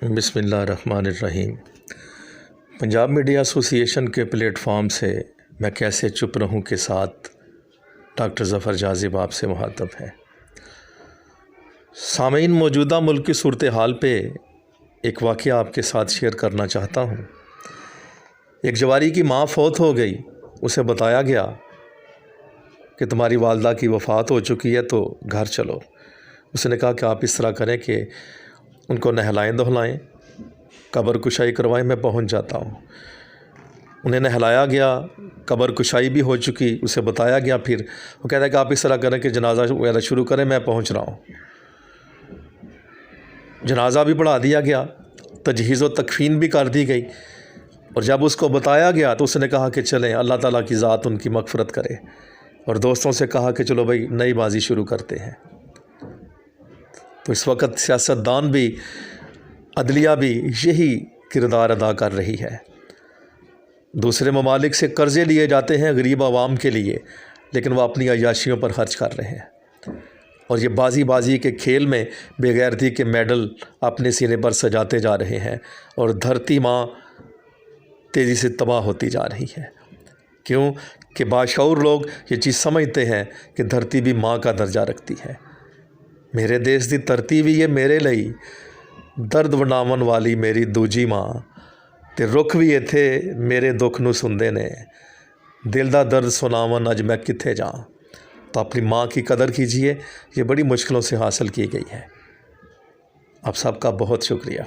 بسم اللہ الرحمن الرحیم۔ پنجاب میڈیا ایسوسی ایشن کے پلیٹ فارم سے میں کیسے چپ رہوں کے ساتھ ڈاکٹر ظفر جاذب آپ سے مخاطب ہے۔ سامعین، موجودہ ملک کی صورتحال پہ ایک واقعہ آپ کے ساتھ شیئر کرنا چاہتا ہوں۔ ایک جواری کی ماں فوت ہو گئی، اسے بتایا گیا کہ تمہاری والدہ کی وفات ہو چکی ہے تو گھر چلو۔ اس نے کہا کہ آپ اس طرح کریں کہ ان کو نہلائیں دہلائیں، قبر کشائی کروائیں، میں پہنچ جاتا ہوں۔ انہیں نہلایا گیا، قبر کشائی بھی ہو چکی، اسے بتایا گیا۔ پھر وہ کہتا ہے کہ آپ اس طرح کریں کہ جنازہ وغیرہ شروع کریں، میں پہنچ رہا ہوں۔ جنازہ بھی پڑھا دیا گیا، تجہیز و تکفین بھی کر دی گئی، اور جب اس کو بتایا گیا تو اس نے کہا کہ چلیں، اللہ تعالیٰ کی ذات ان کی مغفرت کرے، اور دوستوں سے کہا کہ چلو بھائی نئی بازی شروع کرتے ہیں۔ تو اس وقت سیاستدان بھی، عدلیہ بھی یہی کردار ادا کر رہی ہے۔ دوسرے ممالک سے قرضے لیے جاتے ہیں غریب عوام کے لیے، لیکن وہ اپنی عیاشیوں پر خرچ کر رہے ہیں، اور یہ بازی کے کھیل میں بے غیرتی کے میڈل اپنے سینے پر سجاتے جا رہے ہیں، اور دھرتی ماں تیزی سے تباہ ہوتی جا رہی ہے۔ کیوں کہ باشعور لوگ یہ چیز سمجھتے ہیں کہ دھرتی بھی ماں کا درجہ رکھتی ہے۔ میرے دیس دی دھرتی بھی یہ میرے لئی، درد وناون والی میری دوجی ماں، تے رخ بھی ایتھے میرے دکھ نو سندے نے، دل دا درد سناون اج میں کتھے جاں۔ تو اپنی ماں کی قدر کیجئے، یہ بڑی مشکلوں سے حاصل کی گئی ہے۔ آپ سب کا بہت شکریہ۔